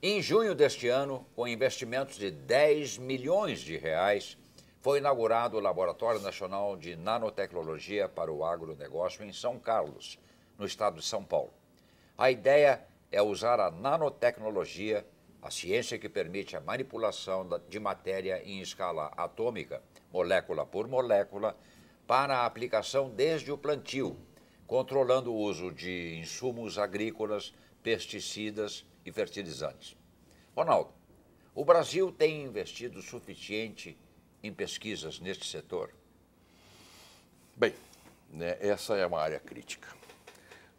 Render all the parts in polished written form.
Em junho deste ano, com investimentos de 10 milhões de reais, foi inaugurado o Laboratório Nacional de Nanotecnologia para o Agronegócio em São Carlos, no estado de São Paulo. A ideia é usar a nanotecnologia, a ciência que permite a manipulação de matéria em escala atômica, molécula por molécula, para a aplicação desde o plantio, controlando o uso de insumos agrícolas, pesticidas e fertilizantes. Ronaldo, o Brasil tem investido o suficiente em pesquisas neste setor? Bem, né, essa é uma área crítica.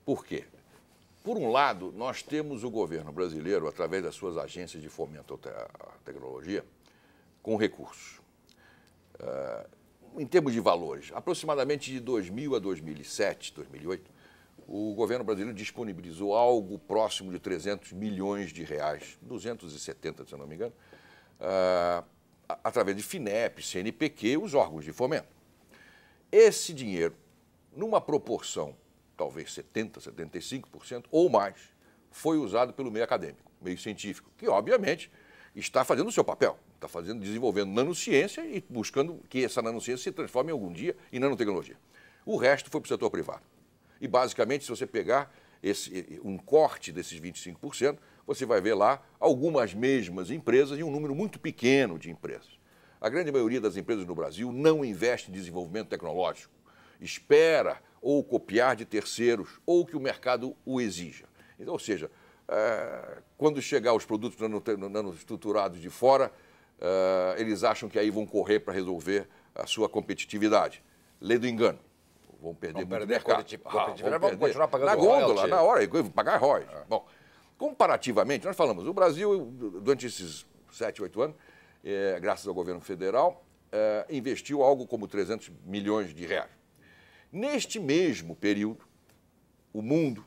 Por quê? Por um lado, nós temos o governo brasileiro, através das suas agências de fomento à tecnologia, com recursos. Em termos de valores, aproximadamente de 2000 a 2007, 2008, o governo brasileiro disponibilizou algo próximo de 300 milhões de reais, 270, se eu não me engano, através de FINEP, CNPq, os órgãos de fomento. Esse dinheiro, numa proporção, talvez 70%, 75% ou mais, foi usado pelo meio acadêmico, meio científico, que, obviamente, está fazendo o seu papel, está desenvolvendo nanociência e buscando que essa nanociência se transforme algum dia em nanotecnologia. O resto foi para o setor privado. E, basicamente, se você pegar um corte desses 25%, você vai ver lá algumas mesmas empresas e um número muito pequeno de empresas. A grande maioria das empresas no Brasil não investe em desenvolvimento tecnológico, espera ou copiar de terceiros ou que o mercado o exija. Então, ou seja, quando chegar os produtos nanoestruturados de fora, eles acham que aí vão correr para resolver a sua competitividade. Lê do engano. Vão perder muito mercado. Vamos continuar pagando na gôndola, royalty. na hora, pagar royalties. Bom, comparativamente, nós falamos, o Brasil, durante esses 7, 8 anos, graças ao governo federal, investiu algo como 300 milhões de reais. Neste mesmo período, o mundo,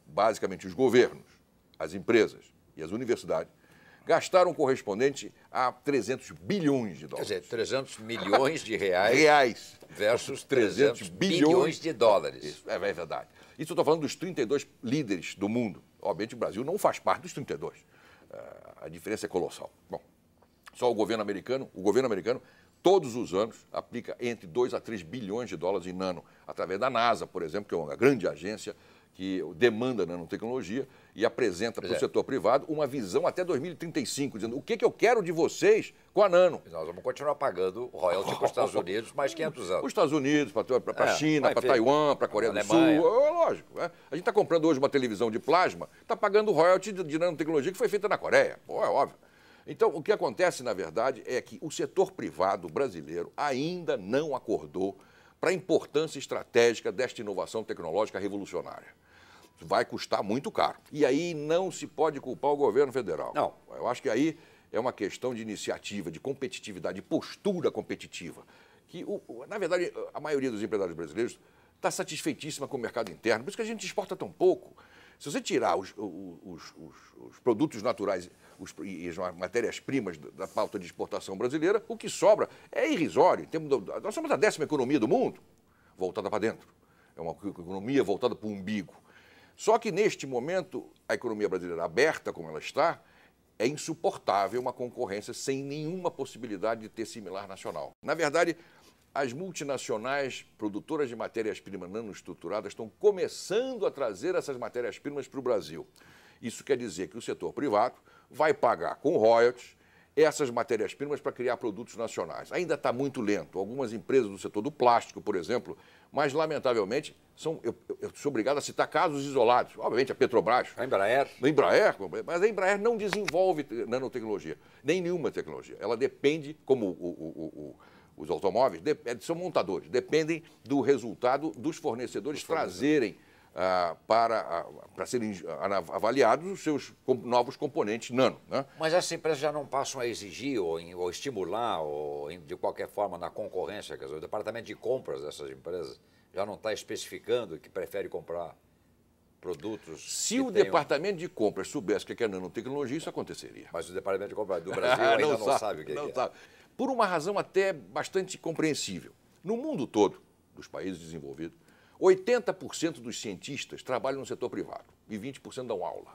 basicamente os governos, as empresas e as universidades, gastaram correspondente a 300 bilhões de dólares. Quer dizer, 300 milhões de reais versus 300 bilhões de dólares. Isso, é verdade. Isso eu estou falando dos 32 líderes do mundo. Obviamente o Brasil não faz parte dos 32. A diferença é colossal. Bom, só o governo americano, todos os anos, aplica entre 2 a 3 bilhões de dólares em nano, através da NASA, por exemplo, que é uma grande agência que demanda nanotecnologia e apresenta para o setor privado uma visão até 2035, dizendo o que eu quero de vocês com a nano. Nós vamos continuar pagando royalty para os Estados Unidos mais 500 anos. Os Estados Unidos, para a China, para Taiwan, para a Coreia do Sul, lógico. A gente está comprando hoje uma televisão de plasma, está pagando royalty de nanotecnologia que foi feita na Coreia. Pô, é óbvio. Então, o que acontece, na verdade, é que o setor privado brasileiro ainda não acordou para a importância estratégica desta inovação tecnológica revolucionária. Vai custar muito caro. E aí não se pode culpar o governo federal. Não. Eu acho que aí é uma questão de iniciativa, de competitividade, de postura competitiva. Que, na verdade, a maioria dos empresários brasileiros está satisfeitíssima com o mercado interno. Por isso que a gente exporta tão pouco. Se você tirar os produtos naturais e as matérias-primas da pauta de exportação brasileira, o que sobra é irrisório. Nós somos a 10ª economia do mundo, voltada para dentro. É uma economia voltada para o umbigo. Só que, neste momento, a economia brasileira aberta, como ela está, é insuportável uma concorrência sem nenhuma possibilidade de ter similar nacional. Na verdade, as multinacionais produtoras de matérias-primas nanoestruturadas estão começando a trazer essas matérias-primas para o Brasil. Isso quer dizer que o setor privado vai pagar com royalties essas matérias-primas para criar produtos nacionais. Ainda está muito lento. Algumas empresas do setor do plástico, por exemplo, mas, lamentavelmente, eu sou obrigado a citar casos isolados. Obviamente, a Petrobras. A Embraer. Mas a Embraer não desenvolve nanotecnologia, nem nenhuma tecnologia. Ela depende, como os automóveis, são montadores, dependem do resultado dos fornecedores trazerem para serem avaliados os seus novos componentes nano. Né? Mas essas empresas já não passam a exigir ou estimular, ou de qualquer forma, na concorrência, quer dizer, o departamento de compras dessas empresas já não está especificando que prefere comprar produtos. Se o departamento de compras soubesse o que é nanotecnologia, isso aconteceria. Mas o departamento de compras do Brasil ainda não sabe o que é. Sabe. Por uma razão até bastante compreensível. No mundo todo, dos países desenvolvidos, 80% dos cientistas trabalham no setor privado e 20% dão aula.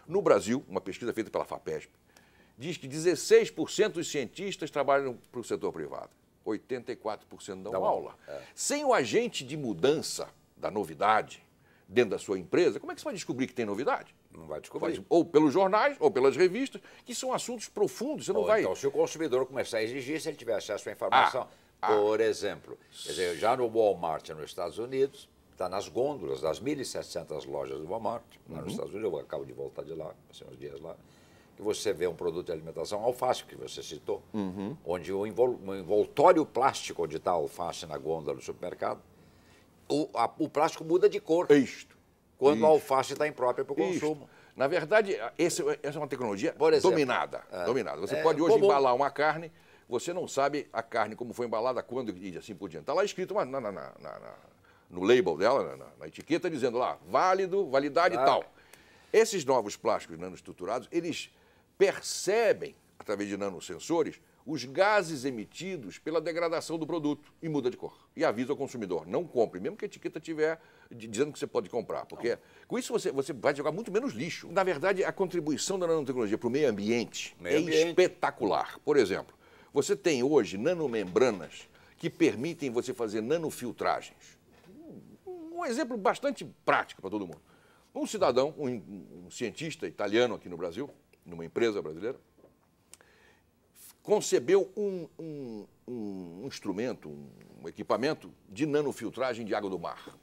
No Brasil, uma pesquisa feita pela FAPESP, diz que 16% dos cientistas trabalham para o setor privado, 84% dão aula. Sem o agente de mudança da novidade dentro da sua empresa, como é que você vai descobrir que tem novidade? Não vai descobrir. Ou pelos jornais, ou pelas revistas, que são assuntos profundos, você não vai... Então, se o consumidor começar a exigir, se ele tiver acesso à informação, por exemplo, quer dizer, já no Walmart nos Estados Unidos, está nas gôndolas das 1.700 lojas do Walmart, lá nos Estados Unidos, eu acabo de voltar de lá, passei uns dias lá, que você vê um produto de alimentação, alface, que você citou, onde o envoltório plástico onde está a alface na gôndola do supermercado, o plástico muda de cor. Isto. Quando a alface está imprópria para o consumo. Isto. Na verdade, essa é uma tecnologia dominada. Dominada. Você pode hoje embalar uma carne, você não sabe a carne como foi embalada, quando e assim por diante. Está lá escrito no label dela, na etiqueta, dizendo lá, válido, validade e tal. Esses novos plásticos nanoestruturados, eles percebem, através de nanosensores, os gases emitidos pela degradação do produto e muda de cor. E avisa ao consumidor, não compre, mesmo que a etiqueta estiver dizendo que você pode comprar, porque com isso você vai jogar muito menos lixo. Na verdade, a contribuição da nanotecnologia para o meio ambiente é espetacular. Por exemplo, você tem hoje nanomembranas que permitem você fazer nanofiltragens. Um exemplo bastante prático para todo mundo. Um cidadão, um cientista italiano aqui no Brasil, numa empresa brasileira, concebeu um instrumento, um equipamento de nanofiltragem de água do mar.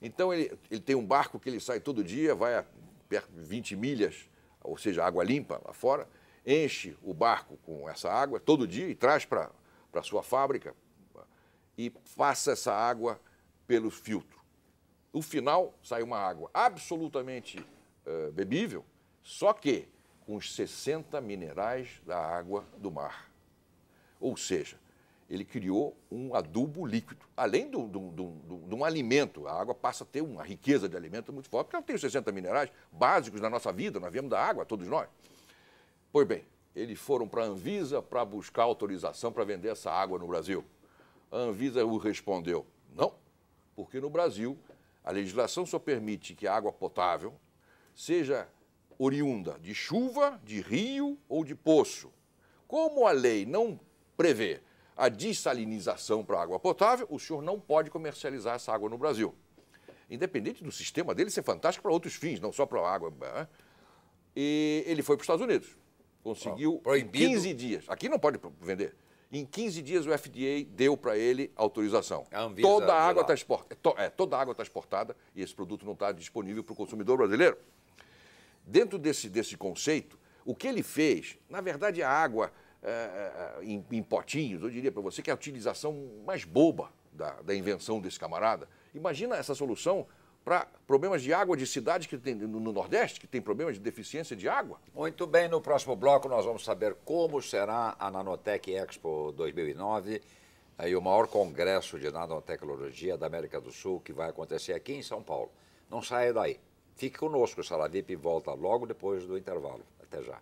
Então, ele tem um barco que ele sai todo dia, vai a perto de 20 milhas, ou seja, água limpa lá fora, enche o barco com essa água todo dia e traz para a sua fábrica e passa essa água pelo filtro. No final, sai uma água absolutamente bebível, só que com os 60 minerais da água do mar. Ou seja, ele criou um adubo líquido. Além de um alimento, a água passa a ter uma riqueza de alimento muito forte, porque ela tem os 60 minerais básicos na nossa vida, nós viemos da água, todos nós. Pois bem, eles foram para a Anvisa para buscar autorização para vender essa água no Brasil. A Anvisa o respondeu, não, porque no Brasil a legislação só permite que a água potável seja oriunda de chuva, de rio ou de poço. Como a lei não prevê a dessalinização para a água potável, o senhor não pode comercializar essa água no Brasil. Independente do sistema dele ser fantástico para outros fins, não só para a água. E ele foi para os Estados Unidos. Conseguiu em 15 dias. Aqui não pode vender. Em 15 dias o FDA deu para ele autorização. Toda a água está exportada e esse produto não está disponível para o consumidor brasileiro. Dentro desse conceito, o que ele fez, na verdade, a água em potinhos, eu diria para você que é a utilização mais boba da invenção desse camarada. Imagina essa solução para problemas de água de cidades que tem no Nordeste, que tem problemas de deficiência de água. Muito bem, no próximo bloco nós vamos saber como será a Nanotech Expo 2009, aí o maior congresso de nanotecnologia da América do Sul, que vai acontecer aqui em São Paulo. Não saia daí. Fique conosco, o Sala VIP volta logo depois do intervalo. Até já.